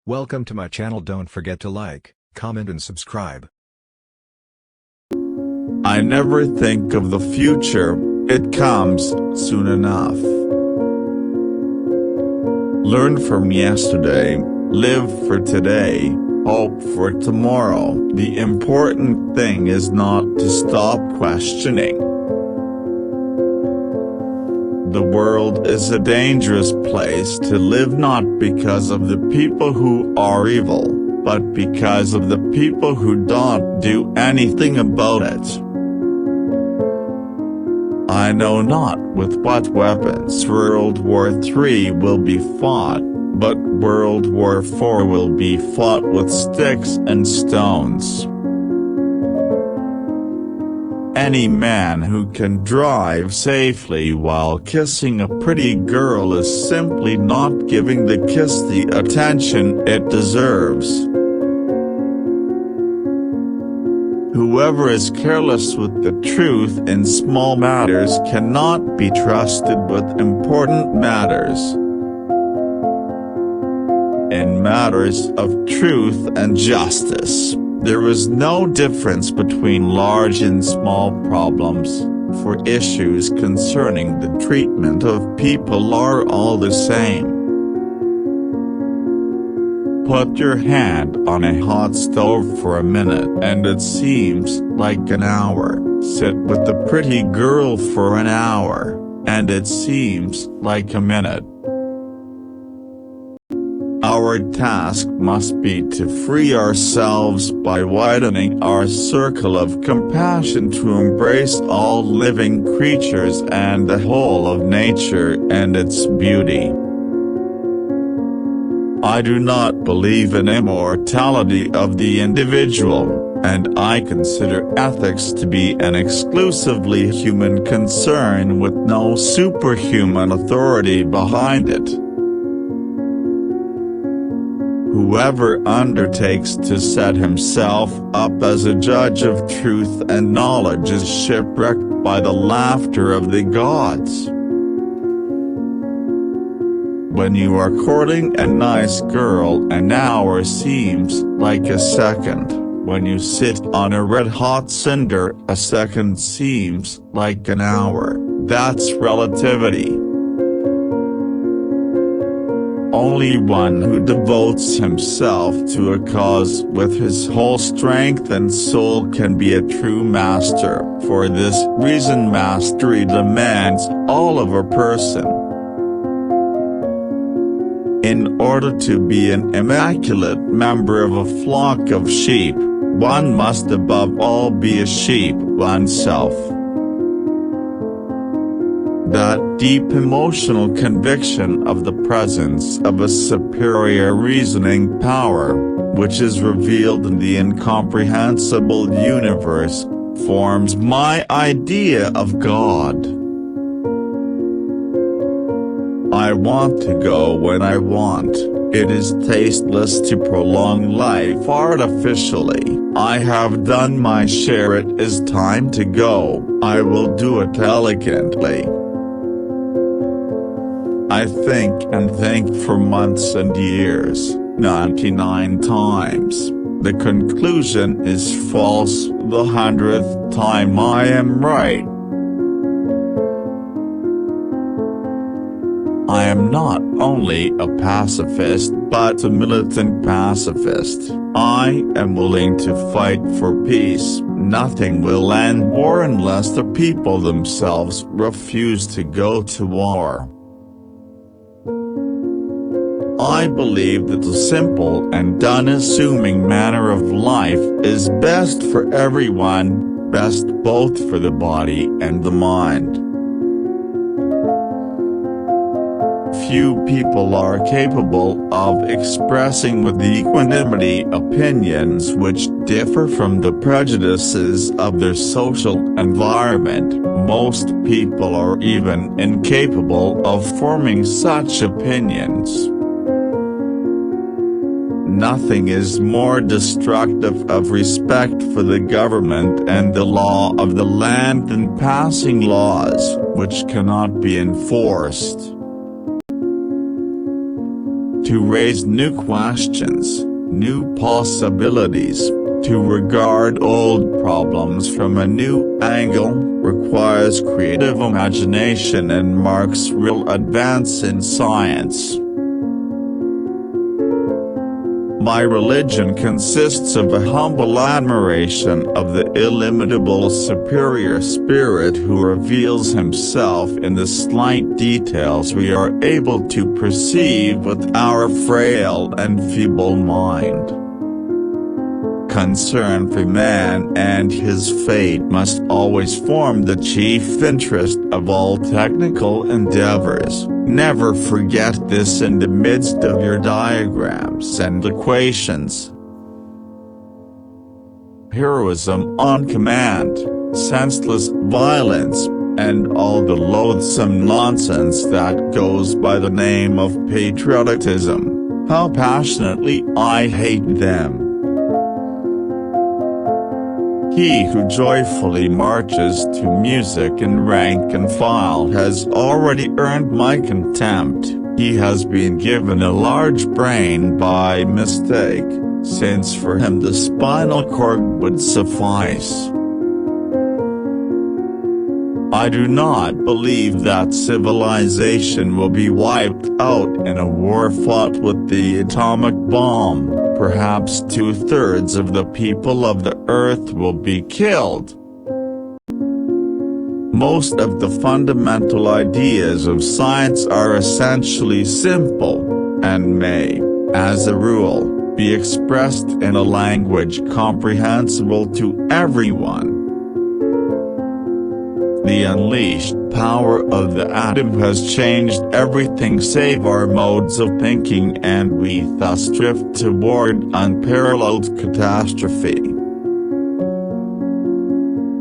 Welcome to my channel. Don't forget to like, comment and subscribe. I never think of the future, it comes soon enough. Learn from yesterday, live for today, hope for tomorrow. The important thing is not to stop questioning. The world is a dangerous place to live, not because of the people who are evil, but because of the people who don't do anything about it. I know not with what weapons World War III will be fought, but World War IV will be fought with sticks and stones. Any man who can drive safely while kissing a pretty girl is simply not giving the kiss the attention it deserves. Whoever is careless with the truth in small matters cannot be trusted with important matters. In matters of truth and justice, there is no difference between large and small problems, for issues concerning the treatment of people are all the same. Put your hand on a hot stove for a minute and it seems like an hour. Sit with the pretty girl for an hour, and it seems like a minute. Our task must be to free ourselves by widening our circle of compassion to embrace all living creatures and the whole of nature and its beauty. I do not believe in immortality of the individual, and I consider ethics to be an exclusively human concern with no superhuman authority behind it. Whoever undertakes to set himself up as a judge of truth and knowledge is shipwrecked by the laughter of the gods. When you are courting a nice girl, an hour seems like a second. When you sit on a red-hot cinder, a second seems like an hour. That's relativity. Only one who devotes himself to a cause with his whole strength and soul can be a true master. For this reason, mastery demands all of a person. In order to be an immaculate member of a flock of sheep, one must above all be a sheep oneself. That deep emotional conviction of the presence of a superior reasoning power, which is revealed in the incomprehensible universe, forms my idea of God. I want to go when I want. It is tasteless to prolong life artificially. I have done my share. It is time to go. I will do it elegantly. I think and think for months and years, 99 times. The conclusion is false. The 100th time I am right. I am not only a pacifist but a militant pacifist. I am willing to fight for peace. Nothing will end war unless the people themselves refuse to go to war. I believe that the simple and unassuming manner of life is best for everyone, best both for the body and the mind. Few people are capable of expressing with equanimity opinions which differ from the prejudices of their social environment. Most people are even incapable of forming such opinions. Nothing is more destructive of respect for the government and the law of the land than passing laws which cannot be enforced. To raise new questions, new possibilities, to regard old problems from a new angle, requires creative imagination and marks real advance in science. My religion consists of a humble admiration of the illimitable superior spirit who reveals himself in the slight details we are able to perceive with our frail and feeble mind. Concern for man and his fate must always form the chief interest of all technical endeavors. Never forget this in the midst of your diagrams and equations. Heroism on command, senseless violence, and all the loathsome nonsense that goes by the name of patriotism, how passionately I hate them. He who joyfully marches to music in rank and file has already earned my contempt. He has been given a large brain by mistake, since for him the spinal cord would suffice. I do not believe that civilization will be wiped out in a war fought with the atomic bomb. Perhaps 2/3 of the people of the earth will be killed. Most of the fundamental ideas of science are essentially simple, and may, as a rule, be expressed in a language comprehensible to everyone. The unleashed power of the atom has changed everything save our modes of thinking, and we thus drift toward unparalleled catastrophe.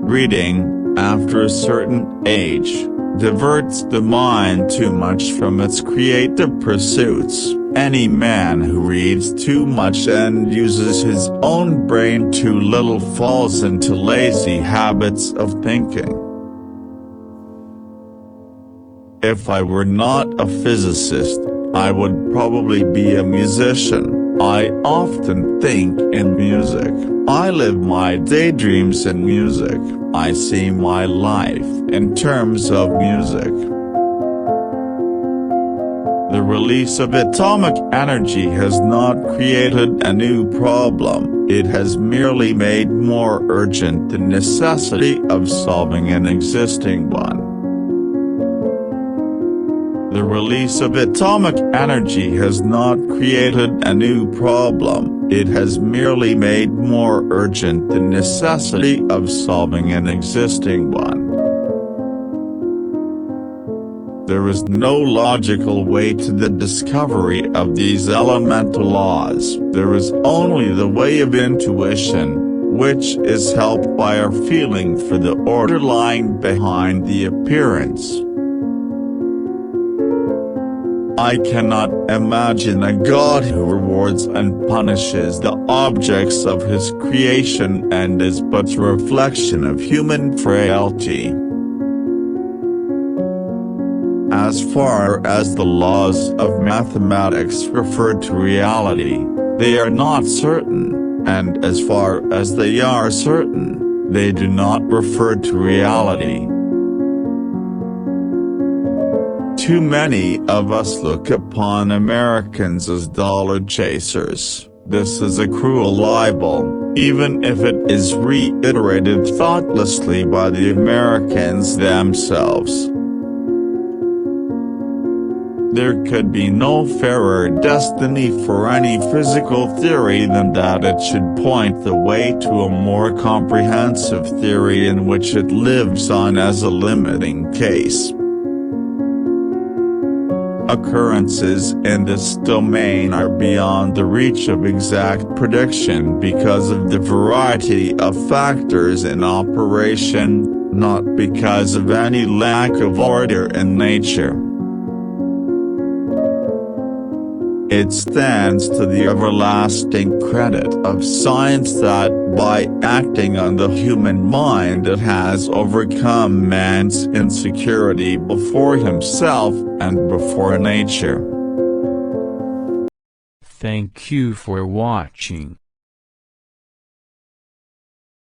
Reading, after a certain age, diverts the mind too much from its creative pursuits. Any man who reads too much and uses his own brain too little falls into lazy habits of thinking. If I were not a physicist, I would probably be a musician. I often think in music. I live my daydreams in music. I see my life in terms of music. The release of atomic energy has not created a new problem. It has merely made more urgent the necessity of solving an existing one. The release of atomic energy has not created a new problem. It has merely made more urgent the necessity of solving an existing one. There is no logical way to the discovery of these elemental laws. There is only the way of intuition, which is helped by our feeling for the order lying behind the appearance. I cannot imagine a God who rewards and punishes the objects of his creation and is but a reflection of human frailty. As far as the laws of mathematics refer to reality, they are not certain, and as far as they are certain, they do not refer to reality. Too many of us look upon Americans as dollar chasers. This is a cruel libel, even if it is reiterated thoughtlessly by the Americans themselves. There could be no fairer destiny for any physical theory than that it should point the way to a more comprehensive theory in which it lives on as a limiting case. Occurrences in this domain are beyond the reach of exact prediction because of the variety of factors in operation, not because of any lack of order in nature. It stands to the everlasting credit of science that, by acting on the human mind, it has overcome man's insecurity before himself and before nature. Thank you for watching.